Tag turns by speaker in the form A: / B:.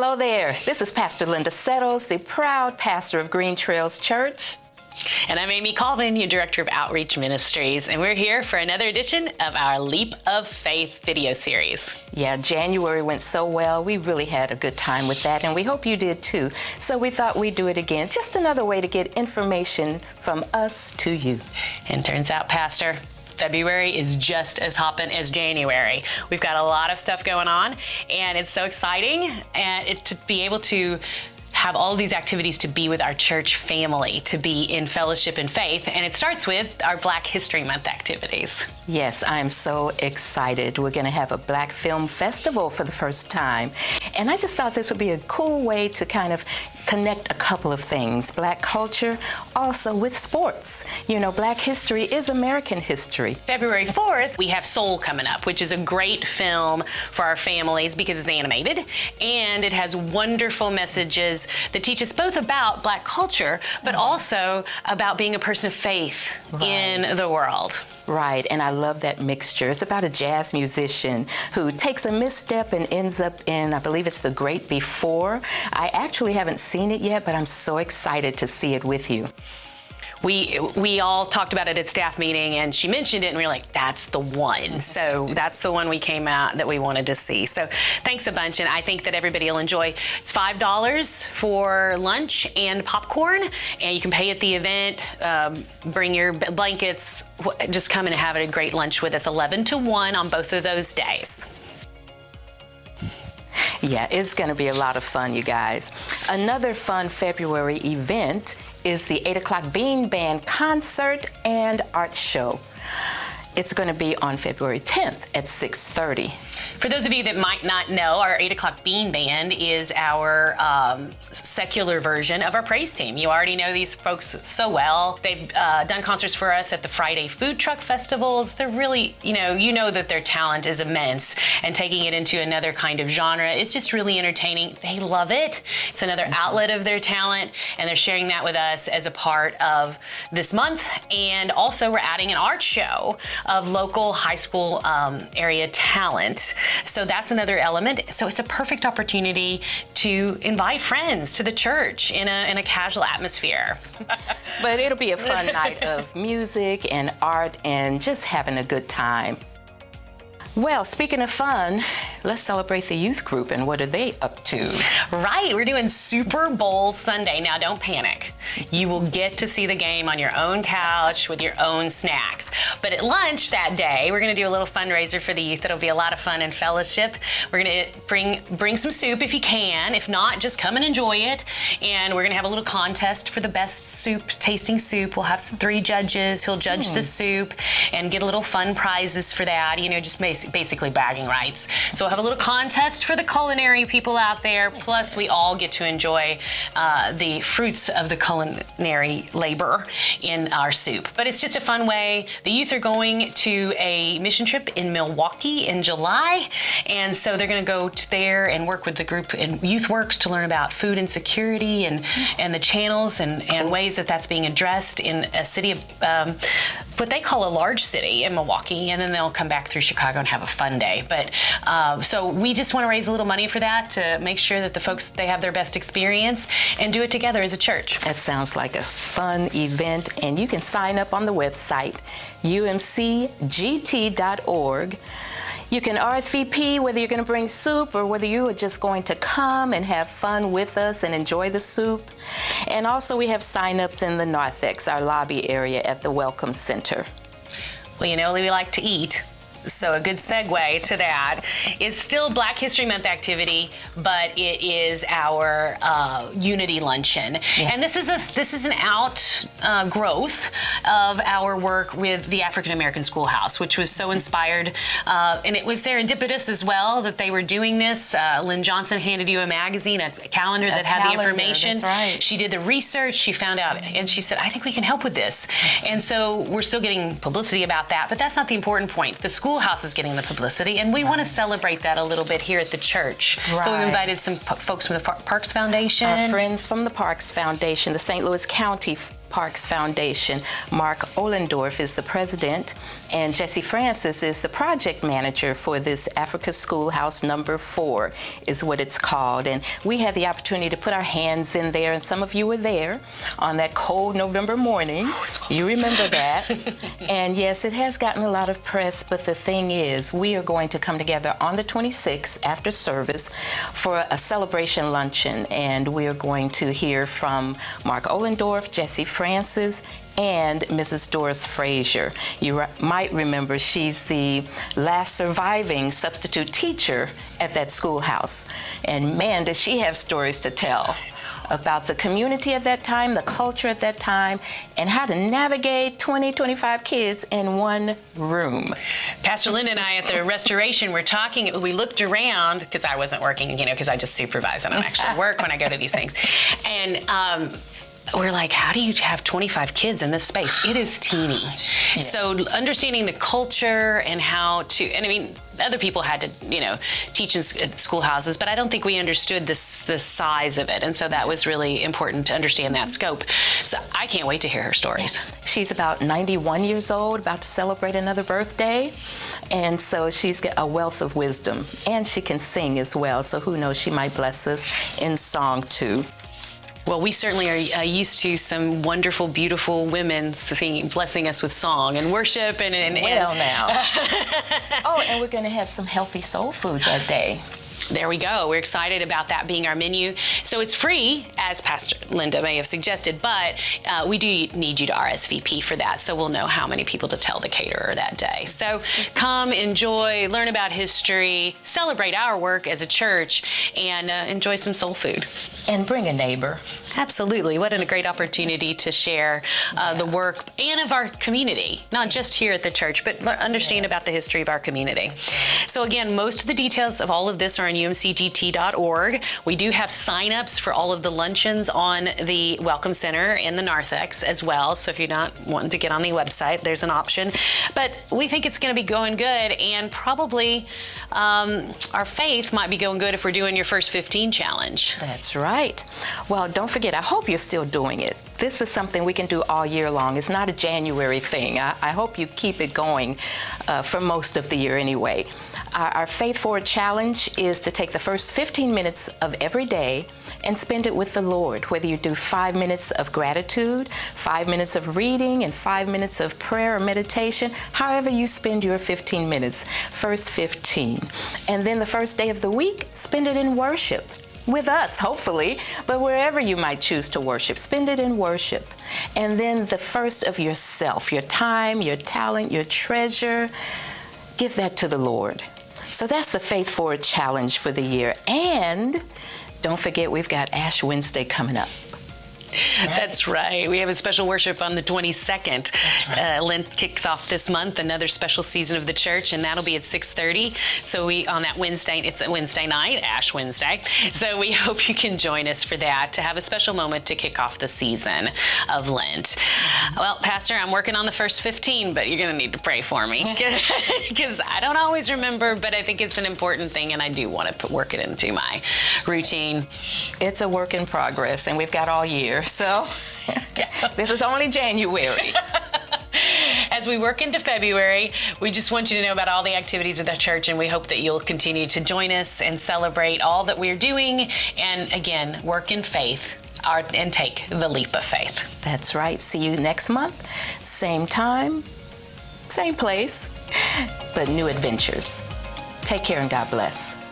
A: Hello there. This is Pastor Linda Settles, the proud pastor of Green Trails Church.
B: And I'm Amy Colvin, your Director of Outreach Ministries, and we're here for another edition of our Leap of Faith video series.
A: Yeah, January went so well. We really had a good time with that, and we hope you did too. So we thought we'd do it again. Just another way to get information from us to you.
B: And turns out, Pastor, February is just as hopping as January. We've got a lot of stuff going on, and it's so exciting, and to be able to have all of these activities to be with our church family, to be in fellowship and faith, and it starts with our Black History Month activities.
A: Yes, I'm so excited. We're going to have a Black Film Festival for the first time, and I just thought this would be a cool way to kind of connect a couple of things. Black culture, also with sports. You know, Black history is American history.
B: February 4th, we have Soul coming up, which is a great film for our families because it's animated, and it has wonderful messages that teach us both about Black culture, but also about being a person of faith in the world.
A: Right, and I love that mixture. It's about a jazz musician who takes a misstep and ends up in, I believe it's The Great Before. I actually haven't seen it yet, but I'm so excited to see it with you.
B: We all talked about it at staff meeting, and she mentioned it, and we were like, that's the one. So that's the one we came out that we wanted to see. So thanks a bunch, and I think that everybody will enjoy. It's $5 for lunch and popcorn, and you can pay at the event. Bring your blankets. Just come and have a great lunch with us, 11 to 1 on both of those days.
A: Yeah, it's going to be a lot of fun, you guys. Another fun February event is the 8 o'clock Bean Band concert and art show. It's going to be on February 10th at 6:30.
B: For those of you that might not know, our 8 o'clock Bean Band is our secular version of our praise team. You already know these folks so well. They've done concerts for us at the Friday food truck festivals. They're really, you know that their talent is immense, and taking it into another kind of genre, it's just really entertaining. They love it. It's another outlet of their talent, and they're sharing that with us as a part of this month. And also we're adding an art show of local high school area talent. So that's another element. So it's a perfect opportunity to invite friends to the church in a casual atmosphere.
A: But it'll be a fun night of music and art and just having a good time. Well, speaking of fun, let's celebrate the youth group, and what are they up to?
B: Right, we're doing Super Bowl Sunday. Now, don't panic. You will get to see the game on your own couch with your own snacks. But at lunch that day, we're going to do a little fundraiser for the youth. It'll be a lot of fun and fellowship. We're going to bring some soup if you can. If not, just come and enjoy it. And we're going to have a little contest for the best tasting soup. We'll have 3 judges who'll judge the soup and get a little fun prizes for that. Just basically bragging rights. So we'll have a little contest for the culinary people out there. Plus, we all get to enjoy the fruits of the culinary labor in our soup. But it's just a fun way. The youth are going to a mission trip in Milwaukee in July, and so they're going to go there and work with the group in YouthWorks to learn about food insecurity and the channels and ways that that's being addressed in a city of what they call a large city in Milwaukee, and then they'll come back through Chicago and have a fun day. But so we just want to raise a little money for that to make sure that the folks, they have their best experience and do it together as a church.
A: That sounds like a fun event, and you can sign up on the website, umcgt.org. You can RSVP whether you're going to bring soup or whether you are just going to come and have fun with us and enjoy the soup. And also we have sign-ups in the narthex, our lobby area at the Welcome Center.
B: Well, we like to eat. So a good segue to that is still Black History Month activity, but it is our Unity Luncheon. Yeah. And this is an outgrowth of our work with the African American Schoolhouse, which was so inspired. And it was serendipitous as well that they were doing this. Lynn Johnson handed you a magazine, a calendar that had the information.
A: That's right.
B: She did the research, she found out, and she said, I think we can help with this. And so we're still getting publicity about that, but that's not the important point. The schoolhouse is getting the publicity, and we want to celebrate that a little bit here at the church.
A: Right.
B: So we've invited some folks from the Parks Foundation.
A: Our friends from the Parks Foundation, the St. Louis County Parks Foundation. Mark Ohlendorf is the president, and Jesse Francis is the project manager for this Africa Schoolhouse number 4 is what it's called. And we had the opportunity to put our hands in there, and some of you were there on that cold November morning. You remember that. And yes, it has gotten a lot of press, but the thing is, we are going to come together on the 26th after service for a celebration luncheon, and we are going to hear from Mark Ohlendorf, Jesse Francis, and Mrs. Doris Frazier. You might remember she's the last surviving substitute teacher at that schoolhouse. And man, does she have stories to tell about the community at that time, the culture at that time, and how to navigate 20, 25 kids in one room.
B: Pastor Linda and I at the restoration were talking, we looked around, because I wasn't working, because I just supervise. I don't actually work when I go to these things. And we're like, how do you have 25 kids in this space? It is teeny. Yes. So understanding the culture and how to, and I mean, other people had to, teach in schoolhouses, but I don't think we understood the size of it. And so that was really important to understand that scope. So I can't wait to hear her stories.
A: She's about 91 years old, about to celebrate another birthday. And so she's got a wealth of wisdom, and she can sing as well. So who knows, she might bless us in song too.
B: Well, we certainly are used to some wonderful, beautiful women singing, blessing us with song and worship.
A: Well, now. Oh, and we're going to have some healthy soul food that day.
B: There we go. We're excited about that being our menu. So it's free, as Pastor Linda may have suggested, but we do need you to RSVP for that, so we'll know how many people to tell the caterer that day. So come, enjoy, learn about history, celebrate our work as a church, and enjoy some soul food.
A: And bring a neighbor.
B: Absolutely. What a great opportunity to share the work and of our community, not just here at the church, but understand about the history of our community. So again, most of the details of all of this are on umcgt.org. We do have sign-ups for all of the luncheons on the Welcome Center and the narthex as well. So if you're not wanting to get on the website, there's an option. But we think it's going to be going good, and probably our faith might be going good if we're doing your first 15 challenge.
A: That's right. Well, don't forget, I hope you're still doing it. This is something we can do all year long. It's not a January thing. I hope you keep it going for most of the year anyway. Our Faith Forward Challenge is to take the first 15 minutes of every day and spend it with the Lord, whether you do 5 minutes of gratitude, 5 minutes of reading, and 5 minutes of prayer or meditation, however you spend your 15 minutes, first 15. And then the first day of the week, spend it in worship. With us, hopefully, but wherever you might choose to worship, spend it in worship. And then the first of yourself, your time, your talent, your treasure, give that to the Lord. So that's the Faith Forward Challenge for the year. And don't forget, we've got Ash Wednesday coming up.
B: That's right. We have a special worship on the 22nd.
A: That's right.
B: Lent kicks off this month, another special season of the church, and that'll be at 6:30. So on that Wednesday, it's a Wednesday night, Ash Wednesday. So we hope you can join us for that, to have a special moment to kick off the season of Lent. Well, Pastor, I'm working on the first 15, but you're going to need to pray for me, because I don't always remember, but I think it's an important thing, and I do want to work it into my routine.
A: It's a work in progress, and we've got all year. So this is only January.
B: As we work into February, we just want you to know about all the activities of the church, and we hope that you'll continue to join us and celebrate all that we're doing, and again, work in faith and take the leap of faith.
A: That's right. See you next month. Same time, same place, but new adventures. Take care and God bless.